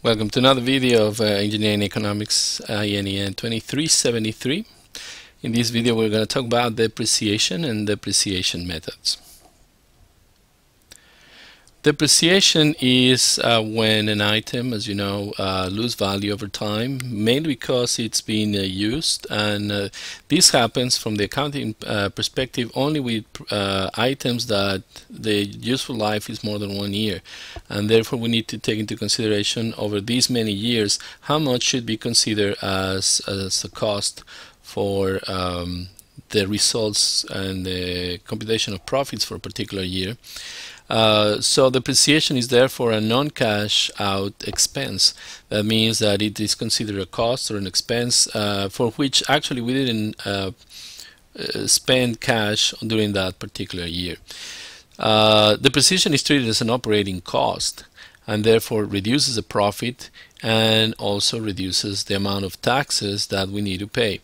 Welcome to another video of Engineering Economics INEN 2373. In this video we're going to talk about depreciation and depreciation methods. Depreciation is when an item, as you know, loses value over time, mainly because it's been used, and this happens from the accounting perspective only with items that the useful life is more than 1 year, and therefore we need to take into consideration over these many years how much should be considered as a cost for the results and the computation of profits for a particular year. So depreciation is therefore a non-cash out expense. That means that it is considered a cost or an expense for which actually we didn't spend cash during that particular year. Depreciation is treated as an operating cost and therefore reduces the profit and also reduces the amount of taxes that we need to pay.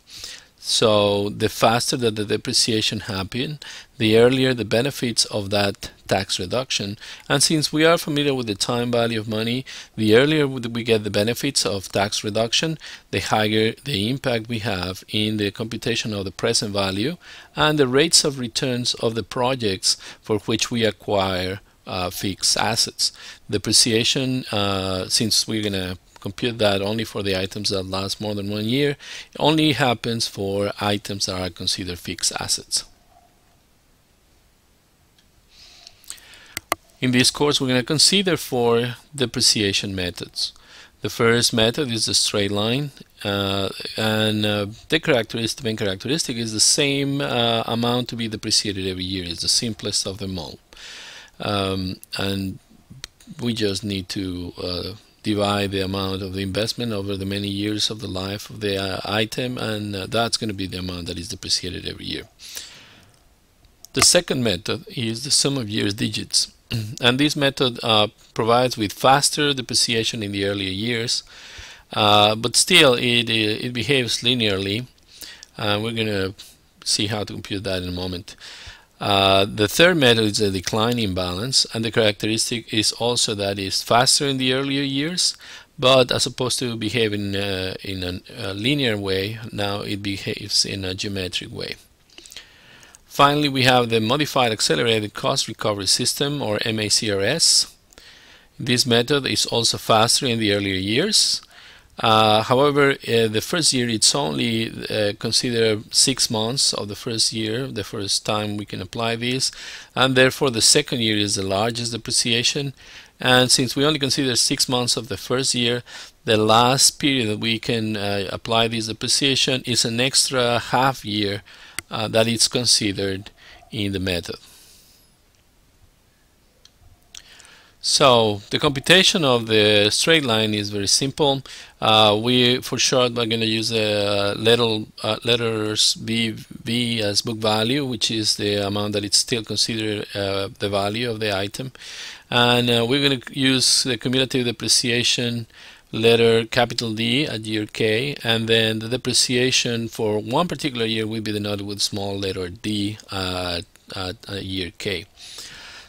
So the faster that the depreciation happens, the earlier the benefits of that tax reduction. And since we are familiar with the time value of money, the earlier we get the benefits of tax reduction, the higher the impact we have in the computation of the present value and the rates of returns of the projects for which we acquire fixed assets. Depreciation, since we're going to compute that only for the items that last more than 1 year, only happens for items that are considered fixed assets. In this course we're going to consider 4 depreciation methods. The first method is the straight line, and the main characteristic is the same amount to be depreciated every year. It's the simplest of them all, and we just need to divide the amount of the investment over the many years of the life of the item, and that's going to be the amount that is depreciated every year. The second method is the sum of years digits, and this method provides with faster depreciation in the earlier years, but still it behaves linearly. We're going to see how to compute that in a moment. The third method is a declining balance, and the characteristic is also that it's faster in the earlier years, but as opposed to behaving in a linear way, now it behaves in a geometric way. Finally, we have the modified accelerated cost recovery system, or MACRS. This method is also faster in the earlier years. However, the first year it's only considered 6 months of the first year, the first time we can apply this, and therefore the second year is the largest depreciation. And since we only consider 6 months of the first year, the last period that we can apply this depreciation is an extra half year that is considered in the method. So the computation of the straight line is very simple. For short, we're going to use the letters V as book value, which is the amount that it's still considered the value of the item, and we're going to use the cumulative depreciation letter capital D at year K, and then the depreciation for one particular year will be denoted with small letter d at year K.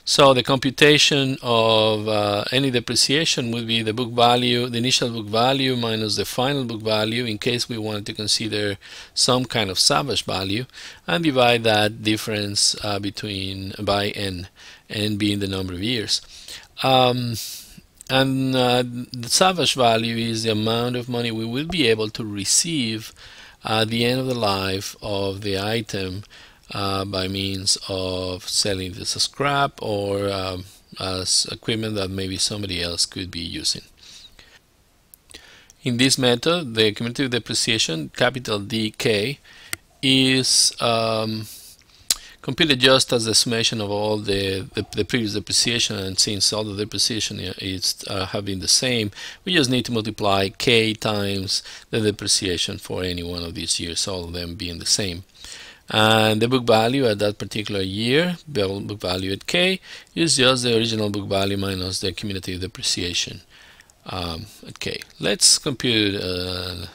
So the computation of any depreciation would be the book value, the initial book value minus the final book value in case we wanted to consider some kind of salvage value, and divide that difference by n being the number of years. The salvage value is the amount of money we will be able to receive at the end of the life of the item by means of selling this as scrap or as equipment that maybe somebody else could be using. In this method, the cumulative depreciation, capital DK, is computed just as the summation of all the previous depreciation, and since all the depreciation have been the same, we just need to multiply K times the depreciation for any one of these years, all of them being the same. And the book value at that particular year, book value at K, is just the original book value minus the cumulative depreciation at K. Let's compute a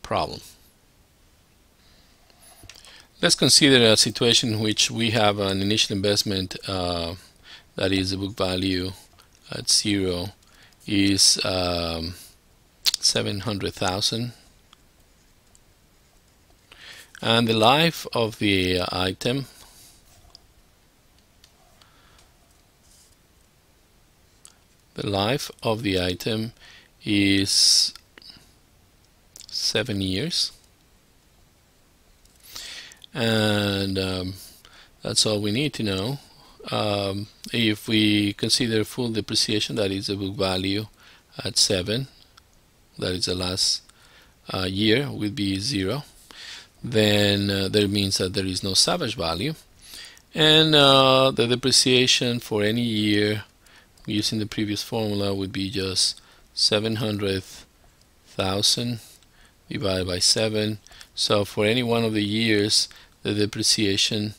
problem. Let's consider a situation in which we have an initial investment that is the book value at 0 is 700,000, and the life of the item is 7 years, and that's all we need to know. If we consider full depreciation, that is the book value at 7, that is the last year, would be 0. Then that means that there is no salvage value, and the depreciation for any year using the previous formula would be just 700,000 divided by 7. So for any one of the years, the depreciation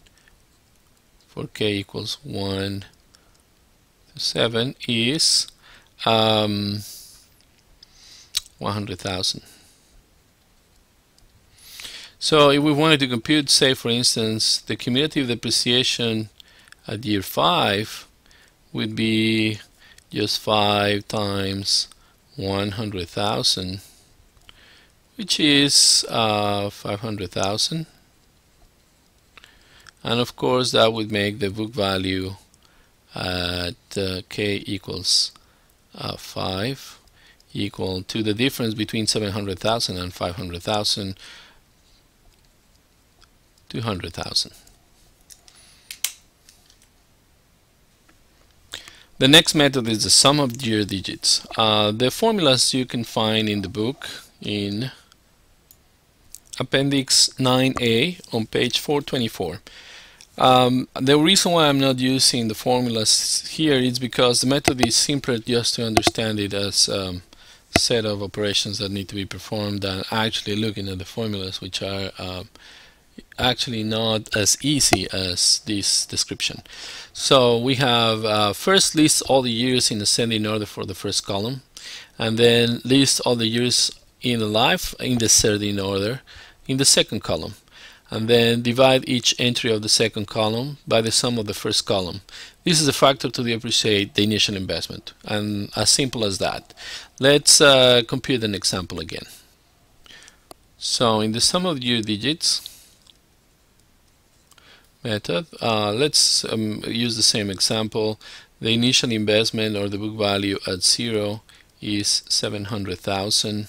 for k equals 1 to 7 is 100,000. So if we wanted to compute, say for instance, the cumulative depreciation at year 5 would be just 5 times 100,000, which is 500,000, and of course that would make the book value at k equals 5 equal to the difference between 700,000 and 500,000, 200,000. The next method is the sum of year digits. The formulas you can find in the book in Appendix 9A on page 424. The reason why I'm not using the formulas here is because the method is simpler just to understand it as a set of operations that need to be performed than actually looking at the formulas, which are actually not as easy as this description. So we have first list all the years in ascending order for the first column, and then list all the years in the life in descending order in the second column, and then divide each entry of the second column by the sum of the first column. This is a factor to depreciate the initial investment, and as simple as that. Let's compute an example again. So in the sum of year digits method, let's use the same example. The initial investment or the book value at 0 is 700,000.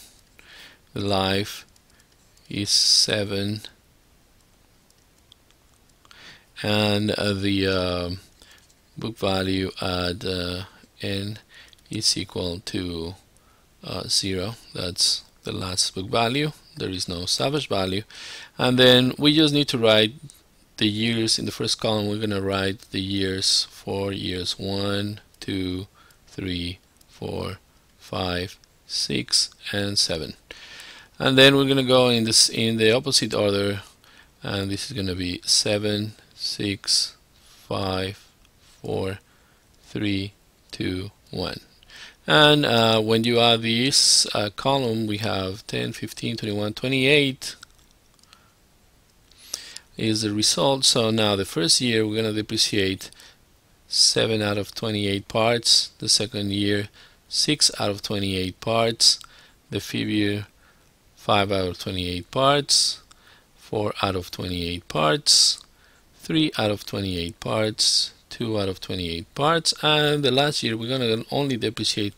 The life is 7, and the book value at n is equal to 0. That's the last book value. There is no salvage value, and then we just need to write the years in the first column. We're going to write the years for years 1, 2, 3, 4, 5, 6, and 7. And then we're going to go in the opposite order, and this is going to be 7, 6, 5, 4, 3, 2, 1. And when you add this column, we have 10, 15, 21, 28 is the result. So now the first year we're going to depreciate 7 out of 28 parts, the second year 6 out of 28 parts, the fifth year 5 out of 28 parts, 4 out of 28 parts, 3 out of 28 parts, 2 out of 28 parts, and the last year we're going to only depreciate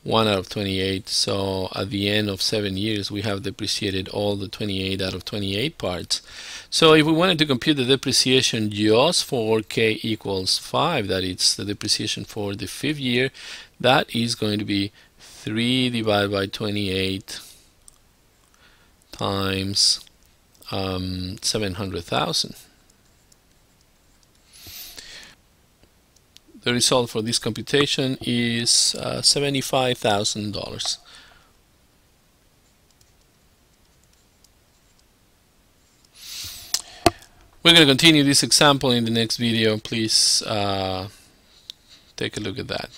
1 out of 28. So at the end of 7 years we have depreciated all the 28 out of 28 parts. So if we wanted to compute the depreciation just for k equals 5, that is the depreciation for the fifth year, that is going to be 3 divided by 28 times 700,000. The result for this computation is $75,000. We're going to continue this example in the next video. Please take a look at that.